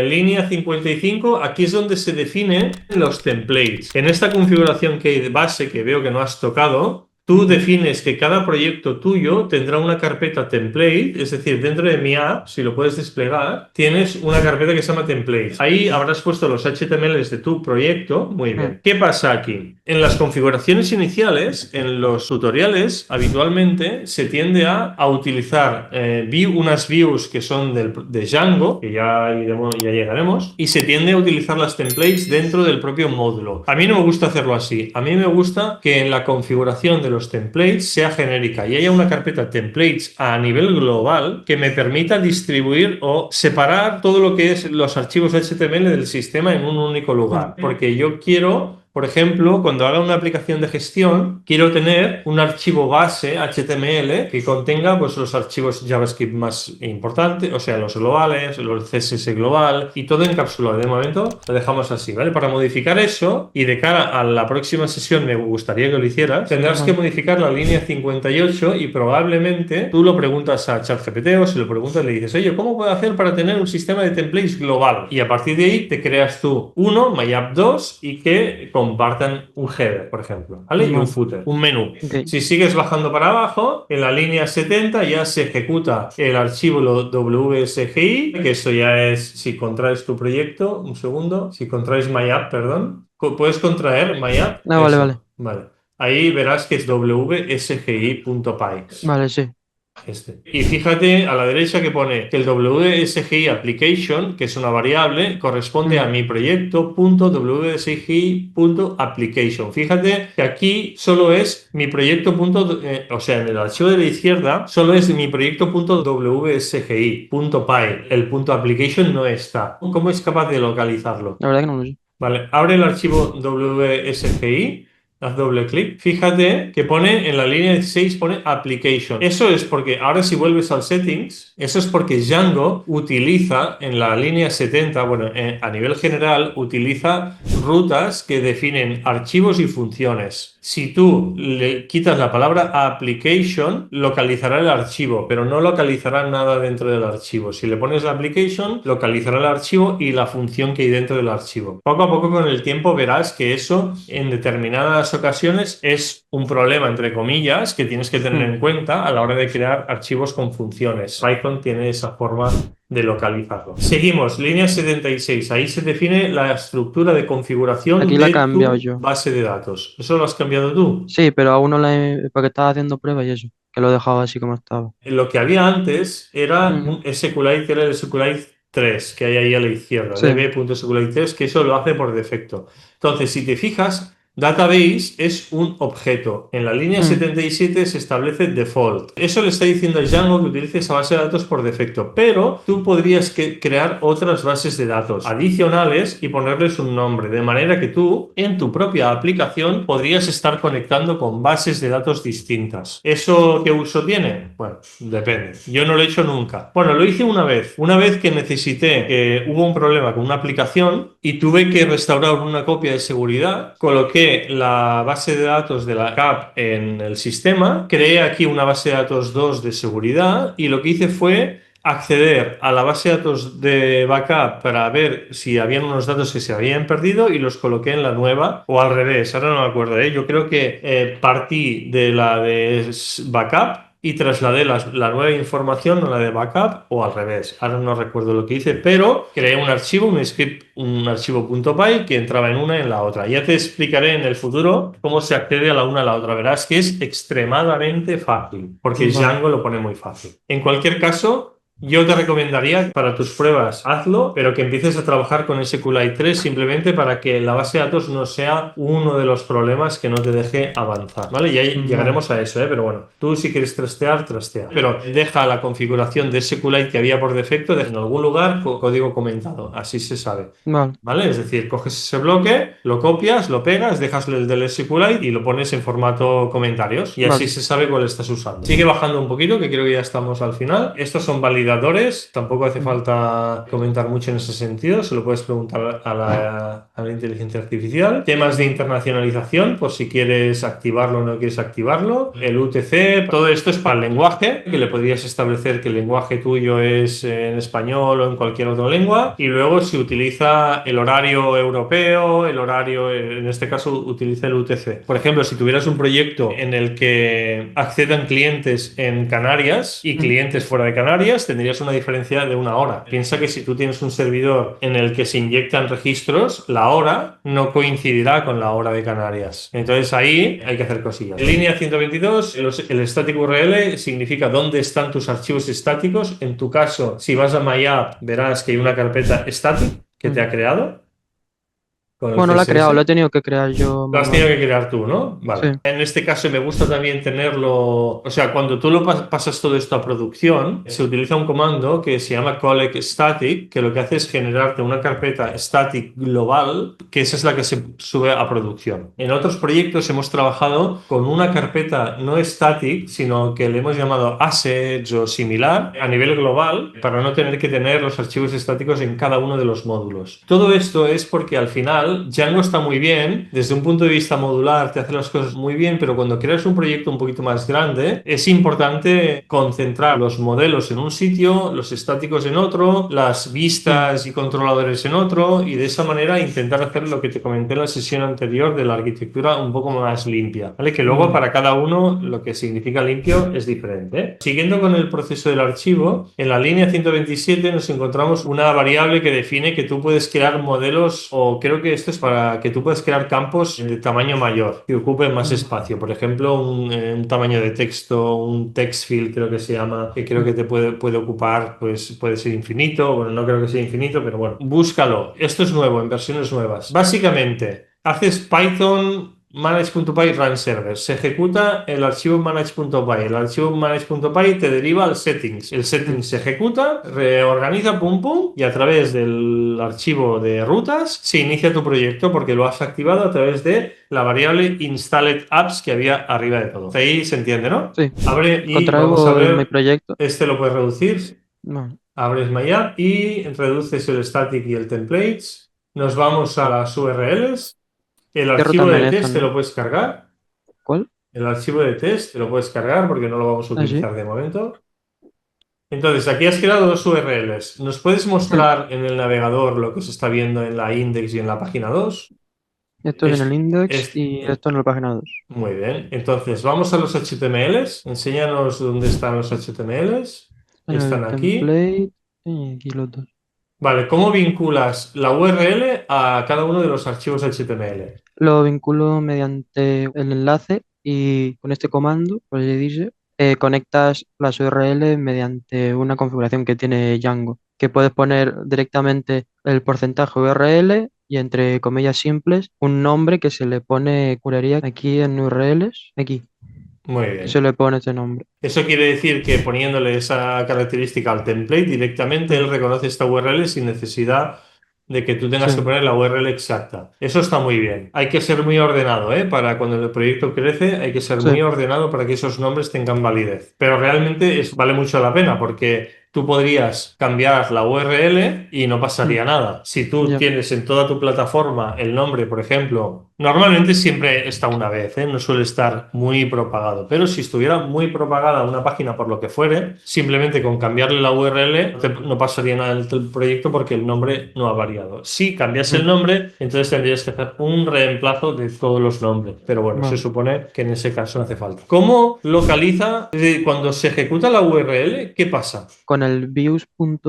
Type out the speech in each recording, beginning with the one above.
En línea 55, aquí es donde se definen los templates. En esta configuración que hay de base, que veo que no has tocado, tú defines que cada proyecto tuyo tendrá una carpeta template, es decir, dentro de mi app, si lo puedes desplegar, tienes una carpeta que se llama templates. Ahí habrás puesto los HTMLs de tu proyecto. Muy bien. ¿Qué pasa aquí? En las configuraciones iniciales, en los tutoriales, habitualmente se tiende a utilizar unas views que son de Django, que ya llegaremos, y se tiende a utilizar las templates dentro del propio módulo. A mí no me gusta hacerlo así. A mí me gusta que en la configuración de los templates sea genérica y haya una carpeta templates a nivel global que me permita distribuir o separar todo lo que es los archivos HTML del sistema en un único lugar. Porque yo quiero, por ejemplo, cuando haga una aplicación de gestión, quiero tener un archivo base HTML que contenga pues, los archivos JavaScript más importantes, o sea, los globales, los CSS global y todo encapsulado. De momento lo dejamos así, ¿vale? Para modificar eso, y de cara a la próxima sesión me gustaría que lo hicieras, tendrás que modificar la línea 58 y probablemente tú lo preguntas a ChatGPT o si lo preguntas le dices, oye, ¿cómo puedo hacer para tener un sistema de templates global? Y a partir de ahí te creas tú uno, MyApp 2 y que compartan un header, por ejemplo, ¿vale? Y un footer, un menú. Okay. Si sigues bajando para abajo, en la línea 70 ya se ejecuta el archivo WSGI, que eso ya es, si contraes tu proyecto, un segundo, si contraes MyApp, perdón, puedes contraer MyApp. Ah, vale. Vale. Ahí verás que es wsgi.py. Vale, sí. Y fíjate a la derecha que pone que el WSGI application, que es una variable, corresponde a mi proyecto.wsgi.application. Fíjate que aquí solo es mi proyecto. O sea, en el archivo de la izquierda solo es mi proyecto.wsgi.py. El punto application no está. ¿Cómo es capaz de localizarlo? La verdad que no lo sé. Vale, abre el archivo WSGI. Haz doble clic. Fíjate que pone en la línea 16 pone application. Eso es porque ahora si vuelves al settings, eso es porque Django utiliza en la línea 70, bueno, a nivel general, utiliza rutas que definen archivos y funciones. Si tú le quitas la palabra application, localizará el archivo, pero no localizará nada dentro del archivo. Si le pones la application, localizará el archivo y la función que hay dentro del archivo. Poco a poco con el tiempo verás que eso en determinadas ocasiones es un problema, entre comillas, que tienes que tener en cuenta a la hora de crear archivos con funciones. Python tiene esa forma de localizarlo. Seguimos, línea 76. Ahí se define la estructura de configuración Aquí de la he cambiado tu yo. base de datos. ¿Eso lo has cambiado tú? Sí, pero aún no la he... porque estaba haciendo pruebas y eso, que lo he dejado así como estaba. Lo que había antes era un SQLite, que era el SQLite 3, que hay ahí a la izquierda, Sí. db.sqlite 3, que eso lo hace por defecto. Entonces, si te fijas, database es un objeto. En la línea 77 se establece default. Eso le está diciendo a Django que utilice esa base de datos por defecto, pero tú podrías crear otras bases de datos adicionales y ponerles un nombre, de manera que tú, en tu propia aplicación, podrías estar conectando con bases de datos distintas. ¿Eso qué uso tiene? Bueno, depende. Yo no lo he hecho nunca. Bueno, lo hice una vez que necesité, que hubo un problema con una aplicación y tuve que restaurar una copia de seguridad, coloqué la base de datos de la CAP en el sistema, creé aquí una base de datos 2 de seguridad y lo que hice fue acceder a la base de datos de backup para ver si habían unos datos que se habían perdido y los coloqué en la nueva, o al revés, ahora no me acuerdo, ¿eh? Yo creo que partí de la de backup y trasladé la nueva información a la de backup, o al revés. Ahora no recuerdo lo que hice, pero creé un archivo, un script, un archivo .py que entraba en una y en la otra. Ya te explicaré en el futuro cómo se accede a la una a la otra. Verás que es extremadamente fácil, porque Django lo pone muy fácil. En cualquier caso, yo te recomendaría para tus pruebas hazlo, pero que empieces a trabajar con SQLite 3 simplemente para que la base de datos no sea uno de los problemas que no te deje avanzar, ¿vale? Ya llegaremos a eso, pero bueno, tú si quieres trastear, trastea. Pero deja la configuración de SQLite que había por defecto, deja en algún lugar código comentado, así se sabe. ¿Vale? Es decir, coges ese bloque, lo copias, lo pegas, dejas el del SQLite y lo pones en formato comentarios y así se sabe cuál estás usando. Sigue bajando un poquito, que creo que ya estamos al final. Estos son validados validadores, tampoco hace falta comentar mucho en ese sentido, se lo puedes preguntar a la inteligencia artificial. Temas de internacionalización, por si quieres activarlo o no quieres activarlo. El UTC, todo esto es para el lenguaje, que le podrías establecer que el lenguaje tuyo es en español o en cualquier otra lengua. Y luego si utiliza el horario europeo, el horario, en este caso utiliza el UTC. Por ejemplo, si tuvieras un proyecto en el que accedan clientes en Canarias y clientes fuera de Canarias, tendrías una diferencia de una hora. Piensa que si tú tienes un servidor en el que se inyectan registros, la hora no coincidirá con la hora de Canarias. Entonces ahí hay que hacer cosillas. En línea 122, el static URL significa dónde están tus archivos estáticos. En tu caso, si vas a MyApp, verás que hay una carpeta static que te ha creado con el Bueno, la he creado, lo he CSS. tenido que crear yo Lo has tenido manualmente. que crear tú, ¿no? Vale. Sí. En este caso me gusta también tenerlo, o sea, cuando tú lo pasas todo esto a producción, se utiliza un comando que se llama collect static, que lo que hace es generarte una carpeta static global, que esa es la que se sube a producción. En otros proyectos hemos trabajado con una carpeta no static, sino que le hemos llamado assets o similar a nivel global, para no tener que tener los archivos estáticos en cada uno de los módulos. Todo esto es porque al final Django está muy bien, desde un punto de vista modular te hace las cosas muy bien, pero cuando creas un proyecto un poquito más grande, es importante concentrar los modelos en un sitio, los estáticos en otro, las vistas y controladores en otro, y de esa manera intentar hacer lo que te comenté en la sesión anterior de la arquitectura un poco más limpia, ¿vale? Que luego para cada uno lo que significa limpio es diferente, ¿eh? Siguiendo con el proceso del archivo, en la línea 127 nos encontramos una variable que define que tú puedes crear modelos, o creo que esto es para que tú puedas crear campos de tamaño mayor, que ocupen más espacio. Por ejemplo, un tamaño de texto, un text field creo que se llama, que creo que te puede ocupar, pues puede ser infinito. Bueno, no creo que sea infinito, pero bueno, búscalo. Esto es nuevo, en versiones nuevas. Básicamente, haces Python manage.py run server. Se ejecuta el archivo manage.py. El archivo manage.py te deriva al settings. El settings se ejecuta, reorganiza, pum pum, y a través del archivo de rutas se inicia tu proyecto porque lo has activado a través de la variable installed apps que había arriba de todo. Ahí se entiende, ¿no? Sí. Abre y vamos a Contraigo en mi ver. proyecto. Este lo puedes reducir. No. Abres MyApp y reduces el static y el templates. Nos vamos a las URLs. El Cierro archivo también de esta, test te ¿no? lo puedes cargar. ¿Cuál? El archivo de test te lo puedes cargar porque no lo vamos a Ah, sí. utilizar de momento. Entonces, aquí has creado dos URLs. ¿Nos puedes mostrar en el navegador lo que se está viendo en la index y en la página 2? Esto es en el index Es, y esto en la página 2. muy bien. Entonces, vamos a los HTMLs. Enséñanos dónde están los HTMLs. En Están el aquí. template y aquí los dos. Vale, ¿cómo vinculas la URL a cada uno de los archivos HTML? Lo vinculo mediante el enlace y con este comando, pues le dice, conectas las URL mediante una configuración que tiene Django, que puedes poner directamente el porcentaje URL y entre comillas simples un nombre que se le pone curaría aquí en URLs, aquí, Muy y se bien. le pone este nombre. Eso quiere decir que poniéndole esa característica al template, directamente Mm, él reconoce esta URL sin necesidad de que tú tengas que sí, poner la URL exacta. Eso está muy bien. Hay que ser muy ordenado, ¿eh? Para cuando el proyecto crece, hay que ser sí, muy ordenado para que esos nombres tengan validez. Pero realmente vale mucho la pena porque tú podrías cambiar la URL y no mm, pasaría nada. Si tú ya, tienes en toda tu plataforma el nombre, por ejemplo, normalmente siempre está una vez, ¿eh? No suele estar muy propagado. Pero si estuviera muy propagada una página por lo que fuere, simplemente con cambiarle la URL no pasaría nada del proyecto porque el nombre no ha variado. Si cambias mm, el nombre, entonces tendrías que hacer un reemplazo de todos los nombres. Pero bueno, se vale. supone que en ese caso no hace falta. ¿Cómo localiza? Es decir, cuando se ejecuta la URL, ¿qué pasa? Con el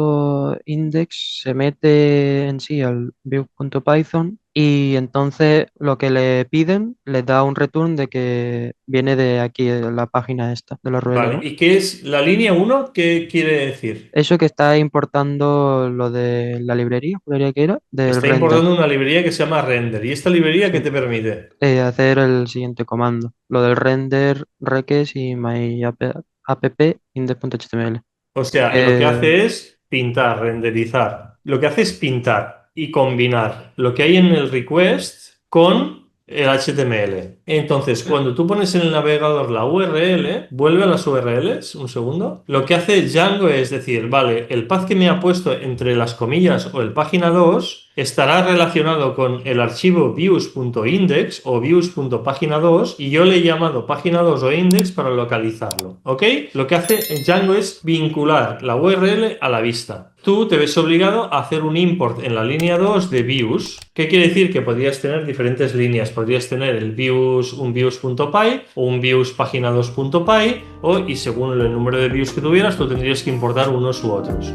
views.index se mete en sí al views.python y entonces lo que le piden les da un return de que viene de aquí, de la página esta, de la URL, Vale, ¿no? ¿y qué es la línea uno? ¿Qué quiere decir? Eso que está importando lo de la librería que era, del Está render, importando una librería que se llama render. ¿Y esta librería qué sí. te permite? Hacer el siguiente comando, lo del render reques y my app index.html. O sea, lo que Eh, hace es pintar, renderizar. Lo que hace es pintar y combinar lo que hay en el request con el HTML. Entonces, cuando tú pones en el navegador la URL, vuelve a las URLs, un segundo. Lo que hace Django es decir, vale, el path que me ha puesto entre las comillas o el página 2 estará relacionado con el archivo views.index o views.página2 y yo le he llamado página 2 o index para localizarlo, ¿ok? Lo que hace Django es vincular la URL a la vista. Tú te ves obligado a hacer un import en la línea 2 de views. ¿Qué quiere decir? Que podrías tener diferentes líneas. Podrías tener el views, un views.py o un views página 2.py y según el número de views que tuvieras, tú tendrías que importar unos u otros.